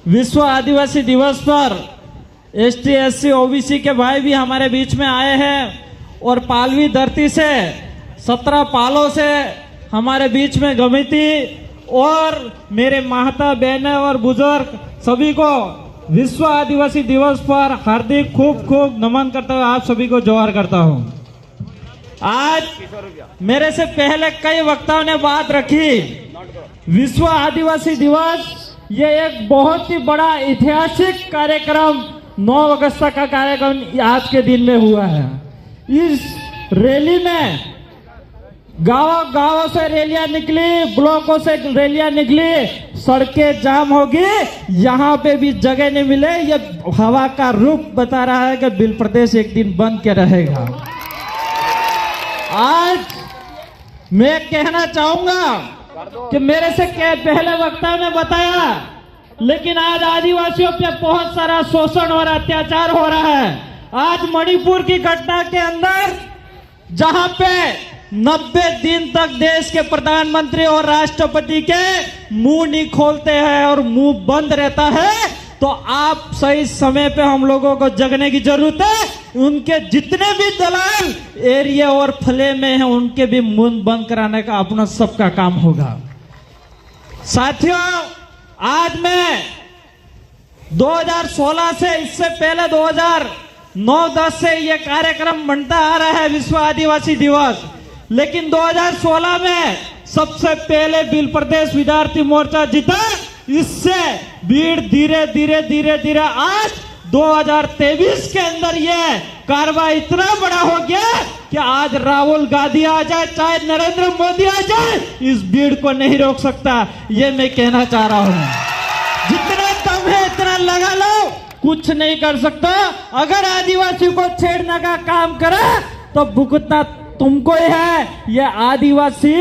विश्व आदिवासी दिवस पर एसटी एससी ओबीसी के भाई भी हमारे बीच में आए हैं और पालवी धरती से 17 पालों से हमारे बीच में गमी थी। और मेरे माता बहनें और बुजुर्ग सभी को विश्व आदिवासी दिवस पर हार्दिक खूब खूब नमन करते हुए आप सभी को जोहार करता हूं। आज मेरे से पहले कई वक्ताओं ने बात रखी। विश्व आदिवासी दिवस ये एक बहुत ही बड़ा ऐतिहासिक कार्यक्रम 9 अगस्त का कार्यक्रम आज के दिन में हुआ है। इस रैली में गांव से रैलियां निकली, ब्लॉकों से रैलियां निकली, सड़कें जाम होगी, यहाँ पे भी जगह नहीं मिले। ये हवा का रूप बता रहा है कि बिल प्रदेश एक दिन बंद के रहेगा। आज मैं कहना चाहूंगा कि मेरे से पहले वक्ताओं ने बताया, लेकिन आज आदिवासियों पे बहुत सारा शोषण और अत्याचार हो रहा है। आज मणिपुर की घटना के अंदर जहां पे 90 दिन तक देश के प्रधानमंत्री और राष्ट्रपति के मुंह नहीं खोलते हैं और मुंह बंद रहता है, तो आप सही समय पे हम लोगों को जगने की जरूरत है। उनके जितने भी दलाल एरिया और फले में हैं उनके भी मुंह बंद कराने का अपना सबका काम होगा। साथियों, आज मैं 2016 से, इससे पहले 2009-10 से ये कार्यक्रम बनता आ रहा है विश्व आदिवासी दिवस। लेकिन 2016 में सबसे पहले बिल प्रदेश विद्यार्थी मोर्चा जीता। इससे भीड़ धीरे धीरे आज 2023 के अंदर ये कार्रवाई इतना बड़ा हो गया कि आज राहुल गांधी आ जाए चाहे नरेंद्र मोदी आ जाए, इस भीड़ को नहीं रोक सकता। ये मैं कहना चाह रहा हूं। जितना दम है इतना लगा लो, कुछ नहीं कर सकता। अगर आदिवासी को छेड़ने का काम करे तो भुगतना तुमको ही है। ये आदिवासी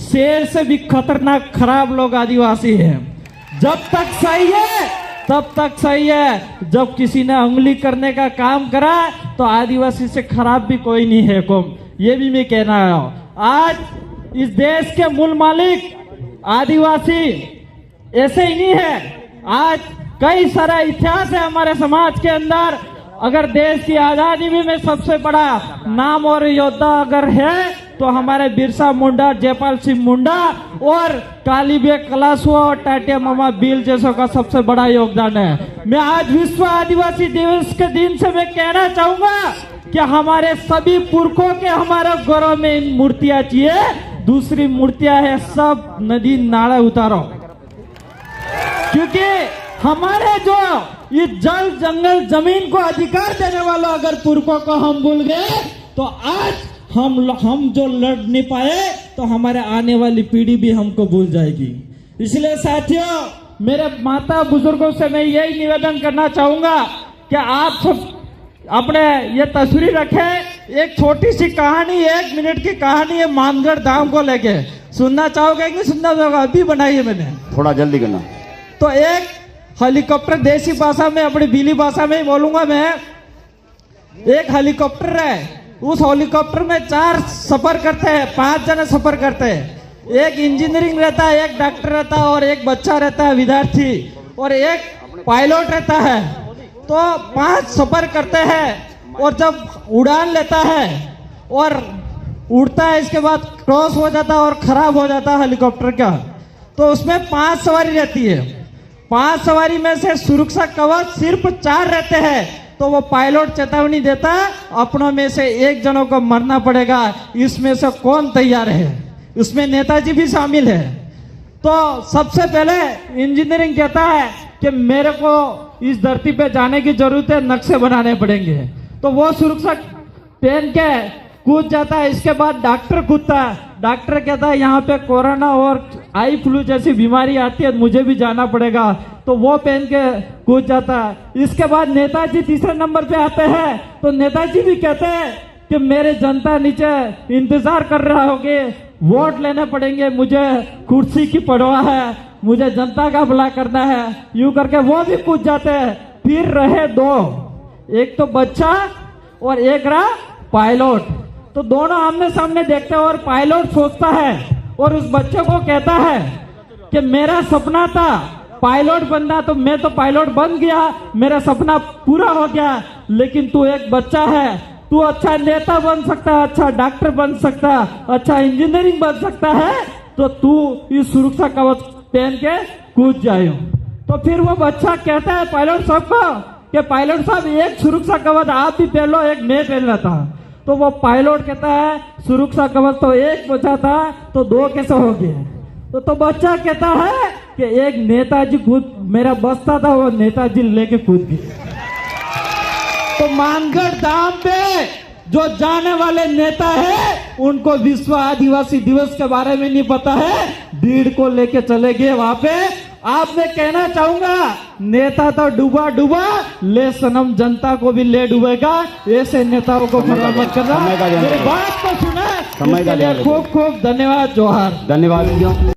शेर से भी खतरनाक खराब लोग आदिवासी हैं। जब तक सही है तब तक सही है। जब किसी ने उंगली करने का काम करा तो आदिवासी से खराब भी कोई नहीं है कौम। ये भी मैं कहना है। आज इस देश के मूल मालिक आदिवासी ऐसे ही नहीं है। आज कई सारा इतिहास है हमारे समाज के अंदर। अगर देश की आजादी में सबसे बड़ा नाम और योद्धा अगर है तो हमारे बिरसा मुंडा, जयपाल सिंह मुंडा और कालीबे कलासुआ और टाटिया मामा बिल जैसों का सबसे बड़ा योगदान है। मैं आज विश्व आदिवासी दिवस के दिन से मैं कहना चाहूंगा कि हमारे सभी पुरखों के हमारे गौरव में इन मूर्तियां चाहिए। दूसरी मूर्तियां है सब नदी नाला उतारो, क्योंकि हमारे जो ये जल जंगल जमीन को अधिकार देने वालों अगर पुरखों को हम भूल गए तो आज हम जो लड़ नहीं पाए तो हमारे आने वाली पीढ़ी भी हमको भूल जाएगी। इसलिए साथियों, मेरे माता बुजुर्गों से मैं यही निवेदन करना चाहूंगा कि आप सब अपने ये तस्वीर रखें। एक छोटी सी कहानी, 1 मिनट की कहानी है मानगढ़ धाम को लेके। सुनना चाहोगे कि सुनना चाहोगे? अभी बनाई है मैंने, थोड़ा जल्दी करना। तो एक हेलीकॉप्टर, देसी भाषा में, अपनी बीली भाषा में ही बोलूंगा मैं। एक हेलीकॉप्टर है, उस हेलीकॉप्टर में 4 सफर करते हैं, 5 जने सफर करते हैं। एक इंजीनियरिंग रहता है, एक डॉक्टर रहता है और एक बच्चा रहता है विद्यार्थी, और एक पायलट रहता है। तो 5 सफर करते हैं और जब उड़ान लेता है और उड़ता है, इसके बाद क्रॉस हो जाता है और खराब हो जाता है हेलीकॉप्टर का, तो उसमें 5 सवारी रहती है। 5 सवारी में से सुरक्षा कवच सिर्फ 4 रहते हैं। तो वो पायलट चेतावनी देता है, अपनों में से एक जनों को मरना पड़ेगा, इसमें से कौन तैयार है? उसमें नेताजी भी शामिल है। तो सबसे पहले इंजीनियरिंग कहता है कि मेरे को इस धरती पे जाने की जरूरत है, नक्शे बनाने पड़ेंगे। तो वो सुरक्षा पहन के कूद जाता है। इसके बाद डॉक्टर कूदता है। डॉक्टर कहता है यहाँ पे कोरोना और आई फ्लू जैसी बीमारी आती है, मुझे भी जाना पड़ेगा। तो वो पहन के कूद जाता है। इसके बाद नेताजी तीसरे नंबर पे आते हैं। तो नेताजी भी कहते हैं कि मेरे जनता नीचे इंतजार कर रहा होगी, वोट लेने पड़ेंगे, मुझे कुर्सी की परवाह है, मुझे जनता का भला करना है। यूं करके वो भी कूद जाते हैं। फिर रहे 2, एक तो बच्चा और एक रहा पायलट। तो दोनों आमने सामने देखते हैं और पायलट सोचता है और उस बच्चे को कहता है कि मेरा सपना था पायलट बनना, तो मैं तो पायलट बन गया, मेरा सपना पूरा हो गया। लेकिन तू एक बच्चा है, तू अच्छा नेता बन सकता, अच्छा डॉक्टर बन सकता, अच्छा इंजीनियरिंग बन सकता है, तो तू इस सुरक्षा कवच पहन के कूद जाए। तो फिर वो बच्चा कहता है पायलट साहब को कि पायलट साहब एक सुरक्षा कवच आप भी पहन लो, एक मैं पहन लेता। तो वो पायलट कहता है सुरक्षा कवच तो एक बचा था, तो दो कैसे हो गए? तो बच्चा कहता है कि एक नेताजी खुद मेरा बस्ता था, वो नेताजी लेके कूद गए। तो मानगढ़ धाम पे जो जाने वाले नेता है उनको विश्व आदिवासी दिवस के बारे में नहीं पता है, भीड़ को लेके चले गए वहां पे। आप मैं कहना चाहूंगा, नेता तो डूबा डूबा, ले सनम जनता को भी ले डूबेगा। ऐसे नेताओं को मत करना। मेरी बात को सुना, इसके लिए खूब खूब धन्यवाद। जोहार। धन्यवाद।